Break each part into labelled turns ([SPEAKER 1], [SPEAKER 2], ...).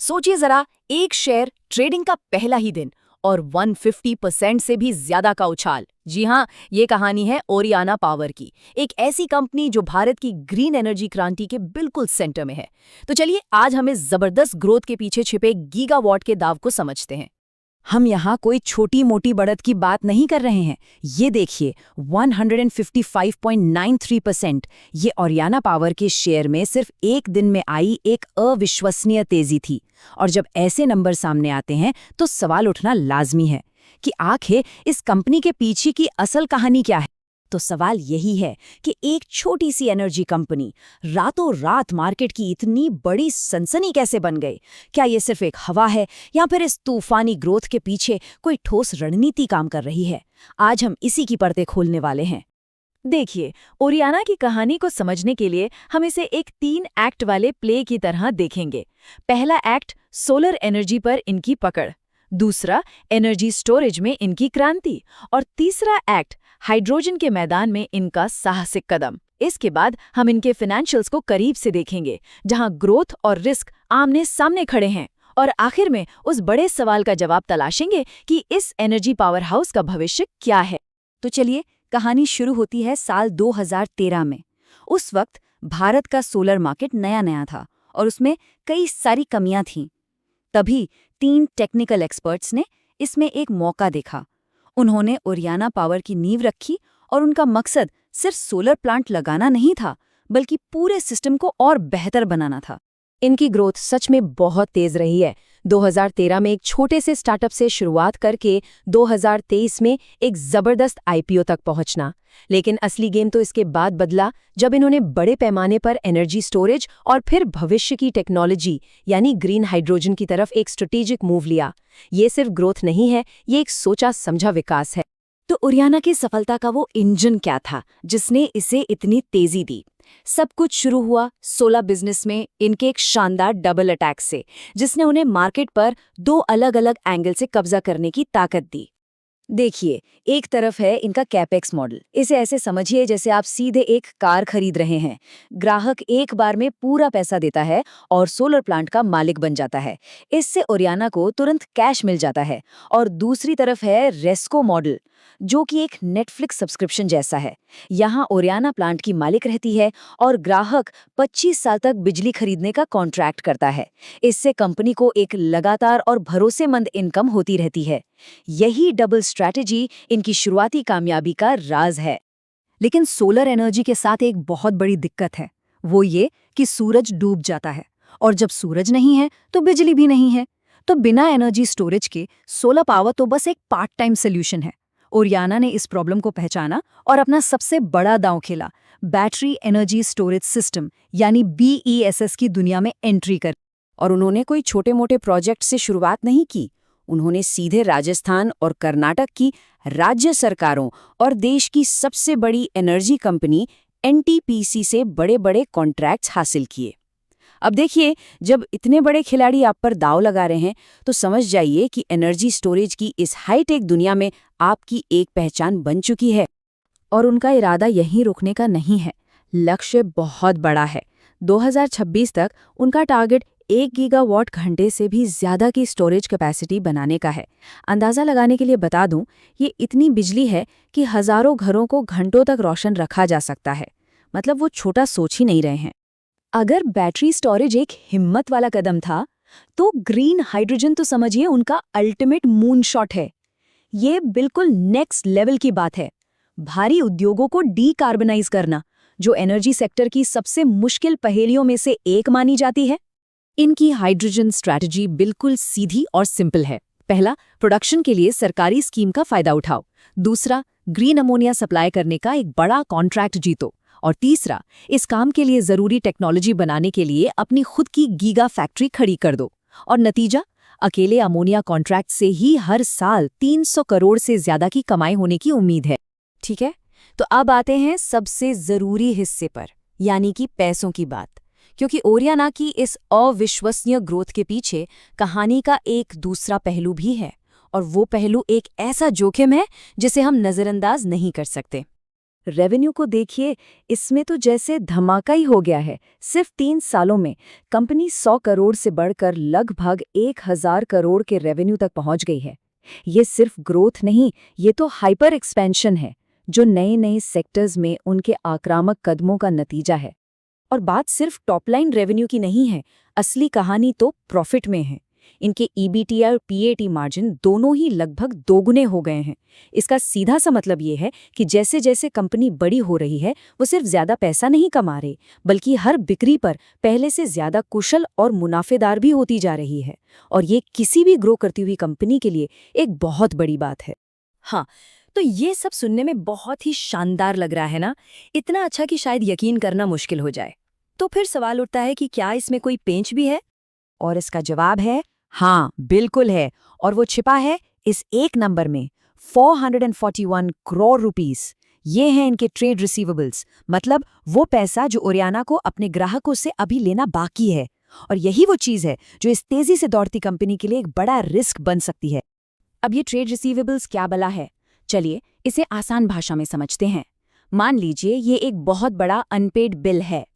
[SPEAKER 1] सोचिए जरा, एक शेयर ट्रेडिंग का पहला ही दिन और 150% से भी ज्यादा का उछाल। जी हाँ, ये कहानी है ओरियाना पावर की, एक ऐसी कंपनी जो भारत की ग्रीन एनर्जी क्रांति के बिल्कुल सेंटर में है। तो चलिए आज हम इस जबरदस्त ग्रोथ के पीछे छिपे गीगावॉट के दाव को समझते हैं। हम यहाँ कोई छोटी मोटी बढ़त की बात नहीं कर रहे हैं। ये देखिए 155.93%। ये ओरियाना पावर के शेयर में सिर्फ एक दिन में आई एक अविश्वसनीय तेजी थी। और जब ऐसे नंबर सामने आते हैं तो सवाल उठना लाजमी है कि आखिर इस कंपनी के पीछे की असल कहानी क्या है। तो सवाल यही है कि एक छोटी सी एनर्जी कंपनी रातों रात मार्केट की इतनी बड़ी सनसनी कैसे बन गई। क्या ये सिर्फ एक हवा है या फिर इस तूफानी ग्रोथ के पीछे कोई ठोस रणनीति काम कर रही है। आज हम इसी की पर्दे खोलने वाले हैं। देखिए, ओरियाना की कहानी को समझने के लिए हम इसे एक 3 एक्ट वाले प्ले की तरह देखेंगे। पहला एक्ट, सोलर एनर्जी पर इनकी पकड़। दूसरा, एनर्जी स्टोरेज में इनकी क्रांति। और तीसरा एक्ट, हाइड्रोजन के मैदान में इनका साहसिक कदम। इसके बाद हम इनके फाइनेंशियल्स को करीब से देखेंगे, जहां ग्रोथ और रिस्क आमने सामने खड़े हैं। और आखिर में उस बड़े सवाल का जवाब तलाशेंगे कि इस एनर्जी पावर हाउस का भविष्य क्या है। तो चलिए, कहानी शुरू होती है साल 2013 में। उस वक्त भारत का सोलर मार्केट नया नया था और उसमें कई सारी कमियां थीं। तभी 3 टेक्निकल एक्सपर्ट्स ने इसमें एक मौका देखा। उन्होंने ओरियाना पावर की नींव रखी और उनका मकसद सिर्फ सोलर प्लांट लगाना नहीं था, बल्कि पूरे सिस्टम को और बेहतर बनाना था। इनकी ग्रोथ सच में बहुत तेज रही है। 2013 में एक छोटे से स्टार्टअप से शुरुआत करके 2023 में एक जबरदस्त आईपीओ तक पहुंचना। लेकिन असली गेम तो इसके बाद बदला, जब इन्होंने बड़े पैमाने पर एनर्जी स्टोरेज और फिर भविष्य की टेक्नोलॉजी यानी ग्रीन हाइड्रोजन की तरफ एक स्ट्रेटेजिक मूव लिया। ये सिर्फ ग्रोथ नहीं है, ये एक सोचा समझा विकास है। तो ओरियाना की सफलता का वो इंजन क्या था जिसने इसे इतनी तेजी दी। सब कुछ शुरू हुआ सोलर बिजनेस में इनके एक शानदार डबल अटैक से, जिसने उन्हें मार्केट पर 2 अलग अलग एंगल से कब्जा करने की ताकत दी। देखिए, एक तरफ है इनका कैपेक्स मॉडल। इसे ऐसे समझिए जैसे आप सीधे एक कार खरीद रहे हैं। ग्राहक एक बार में पूरा पैसा देता है और सोलर प्लांट का मालिक बन जाता है। इससे ओरियाना को तुरंत कैश मिल जाता है। और दूसरी तरफ है रेस्को मॉडल, जो कि एक नेटफ्लिक्स सब्सक्रिप्शन जैसा है। यहाँ ओरियाना प्लांट की मालिक रहती है और ग्राहक 25 साल तक बिजली खरीदने का कॉन्ट्रैक्ट करता है। इससे कंपनी को एक लगातार और भरोसेमंद इनकम होती रहती है। यही डबल स्ट्रैटेजी इनकी शुरुआती कामयाबी का राज है। लेकिन सोलर एनर्जी के साथ एक बहुत बड़ी दिक्कत है, वो ये कि सूरज डूब जाता है और जब सूरज नहीं है तो बिजली भी नहीं है। तो बिना एनर्जी स्टोरेज के सोलर पावर तो बस एक पार्ट टाइम सोल्यूशन है। ओरियाना ने इस प्रॉब्लम को पहचाना और अपना सबसे बड़ा दांव खेला, बैटरी एनर्जी स्टोरेज सिस्टम यानी BESS की दुनिया में एंट्री कर। और उन्होंने कोई छोटे मोटे प्रोजेक्ट से शुरुआत नहीं की। उन्होंने सीधे राजस्थान और कर्नाटक की राज्य सरकारों और देश की सबसे बड़ी एनर्जी कंपनी NTPC से बड़े बड़े कॉन्ट्रैक्ट्स हासिल किए। अब देखिए, जब इतने बड़े खिलाड़ी आप पर दांव लगा रहे हैं तो समझ जाइए कि एनर्जी स्टोरेज की इस हाईटेक दुनिया में आपकी एक पहचान बन चुकी है। और उनका इरादा यहीं रुकने का नहीं है, लक्ष्य बहुत बड़ा है। 2026 तक उनका टारगेट 1 गीगावाट घंटे से भी ज्यादा की स्टोरेज कैपेसिटी बनाने का है। अंदाजा लगाने के लिए बता दूं, ये इतनी बिजली है कि हजारों घरों को घंटों तक रोशन रखा जा सकता है। मतलब वो छोटा सोच ही नहीं रहे हैं। अगर बैटरी स्टोरेज एक हिम्मत वाला कदम था, तो ग्रीन हाइड्रोजन तो समझिए उनका अल्टीमेट मून शॉट है। ये बिल्कुल नेक्स्ट लेवल की बात है। भारी उद्योगों को डीकार्बनाइज करना, जो एनर्जी सेक्टर की सबसे मुश्किल पहेलियों में से एक मानी जाती है। इनकी हाइड्रोजन स्ट्रैटेजी बिल्कुल सीधी और सिंपल है। पहला, प्रोडक्शन के लिए सरकारी स्कीम का फायदा उठाओ। दूसरा, ग्रीन अमोनिया सप्लाई करने का एक बड़ा कॉन्ट्रैक्ट जीतो। और तीसरा, इस काम के लिए जरूरी टेक्नोलॉजी बनाने के लिए अपनी खुद की गीगा फैक्ट्री खड़ी कर दो। और नतीजा, अकेले अमोनिया कॉन्ट्रैक्ट से ही हर साल 300 करोड़ से ज्यादा की कमाई होने की उम्मीद है। ठीक है, तो अब आते हैं सबसे जरूरी हिस्से पर, यानी कि पैसों की बात। क्योंकि ओरियाना की इस अविश्वसनीय ग्रोथ के पीछे कहानी का एक दूसरा पहलू भी है, और वो पहलू एक ऐसा जोखिम है जिसे हम नजरअंदाज नहीं कर सकते। रेवेन्यू को देखिए, इसमें तो जैसे धमाका ही हो गया है। सिर्फ 3 सालों में कंपनी 100 करोड़ से बढ़कर लगभग 1000 करोड़ के रेवेन्यू तक पहुंच गई है। ये सिर्फ ग्रोथ नहीं, ये तो हाइपर एक्सपेंशन है, जो नए नए सेक्टर्स में उनके आक्रामक कदमों का नतीजा है। और बात सिर्फ टॉपलाइन रेवेन्यू की नहीं है, असली कहानी तो प्रॉफिट में है। इनके ईबीटी और पीएटी मार्जिन दोनों ही लगभग दोगुने हो गए हैं। इसका सीधा सा मतलब ये है कि जैसे जैसे कंपनी बड़ी हो रही है, वो सिर्फ ज्यादा पैसा नहीं कमा रही, बल्कि हर बिक्री पर पहले से ज्यादा कुशल और मुनाफेदार भी होती जा रही है। और ये किसी भी ग्रो करती हुई कंपनी के लिए एक बहुत बड़ी बात है। हाँ, तो ये सब सुनने में बहुत ही शानदार लग रहा है ना? इतना अच्छा कि शायद यकीन करना मुश्किल हो जाए। तो फिर सवाल उठता है कि क्या इसमें कोई पेंच भी है? और इसका जवाब है हाँ, बिल्कुल है। और वो छिपा है इस एक नंबर में, 441 करोड़ रुपीस। ये हैं इनके ट्रेड रिसीवेबल्स, मतलब वो पैसा जो ओरियाना को अपने ग्राहकों से अभी लेना बाकी है। और यही वो चीज़ है जो इस तेजी से दौड़ती कंपनी के लिए एक बड़ा रिस्क बन सकती है। अब ये ट्रेड रिसीवेबल्स क्या बला है? चलिए इसे आसान भाषा में समझते हैं। मान लीजिए ये एक बहुत बड़ा अनपेड बिल है।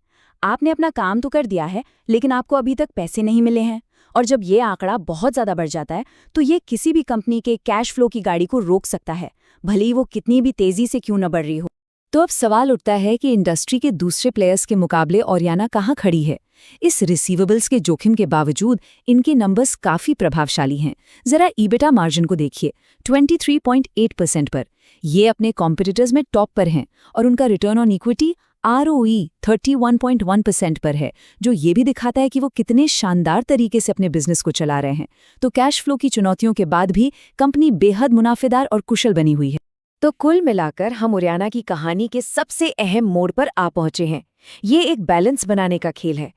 [SPEAKER 1] आपने अपना काम तो कर दिया है, लेकिन आपको अभी तक पैसे नहीं मिले हैं। और जब ये आंकड़ा बहुत ज़्यादा बढ़ जाता है, तो ये किसी भी कंपनी के कैश फ्लो की गाड़ी को रोक सकता है, भले ही वो कितनी भी तेज़ी से क्यों न बढ़ रही हो। तो अब सवाल उठता है कि इंडस्ट्री के दूसरे प्लेयर्स के मुकाबले ओरियाना कहाँ खड़ी है? इस रिसीवेबल्स के जोखिम के बावजूद इनके नंबर्स काफ़ी प्रभावशाली हैं। ज़रा ईबिटा मार्जिन को देखिए, 23.8% पर। ये अपने कॉम्पिटिटर्स में टॉप पर हैं, और उनका रिटर्न ऑन इक्विटी ROE 31.1% पर है, जो ये भी दिखाता है कि वो कितने शानदार तरीके से अपने बिजनेस को चला रहे हैं। तो कैश फ्लो की चुनौतियों के बाद भी कंपनी बेहद मुनाफेदार और कुशल बनी हुई है। तो कुल मिलाकर हम ओरियाना की कहानी के सबसे अहम मोड़ पर आ पहुंचे हैं। ये एक बैलेंस बनाने का खेल है।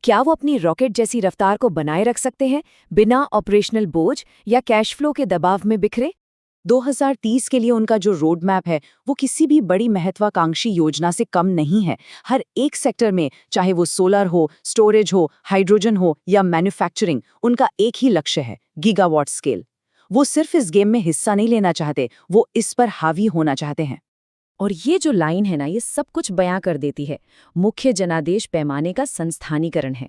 [SPEAKER 1] क्या वो अपनी रॉकेट जैसी रफ्तार को बनाए रख सकते हैं, बिना ऑपरेशनल बोझ या कैश फ्लो के दबाव में बिखरे? 2030 के लिए उनका जो रोड मैप है, वो किसी भी बड़ी महत्वाकांक्षी योजना से कम नहीं है। हर एक सेक्टर में, चाहे वो सोलर हो, स्टोरेज हो, हाइड्रोजन हो या मैन्युफैक्चरिंग, उनका एक ही लक्ष्य है, गीगावाट स्केल। वो सिर्फ इस गेम में हिस्सा नहीं लेना चाहते, वो इस पर हावी होना चाहते हैं। और ये जो लाइन है ना, ये सब कुछ बयां कर देती है। मुख्य जनादेश पैमाने का संस्थानीकरण है।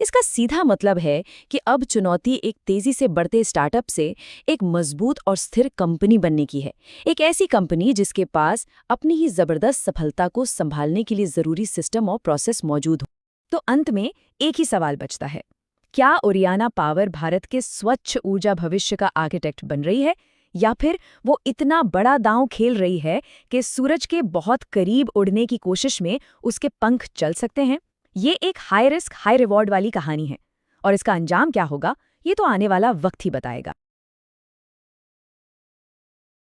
[SPEAKER 1] इसका सीधा मतलब है कि अब चुनौती एक तेजी से बढ़ते स्टार्टअप से एक मजबूत और स्थिर कंपनी बनने की है। एक ऐसी कंपनी जिसके पास अपनी ही जबरदस्त सफलता को संभालने के लिए जरूरी सिस्टम और प्रोसेस मौजूद हो। तो अंत में एक ही सवाल बचता है, क्या ओरियाना पावर भारत के स्वच्छ ऊर्जा भविष्य का आर्किटेक्ट बन रही है, या फिर वो इतना बड़ा दांव खेल रही है कि सूरज के बहुत करीब उड़ने की कोशिश में उसके पंख चल सकते हैं? ये एक हाई रिस्क हाई रिवॉर्ड वाली कहानी है, और इसका अंजाम क्या होगा, ये तो आने वाला वक्त ही बताएगा।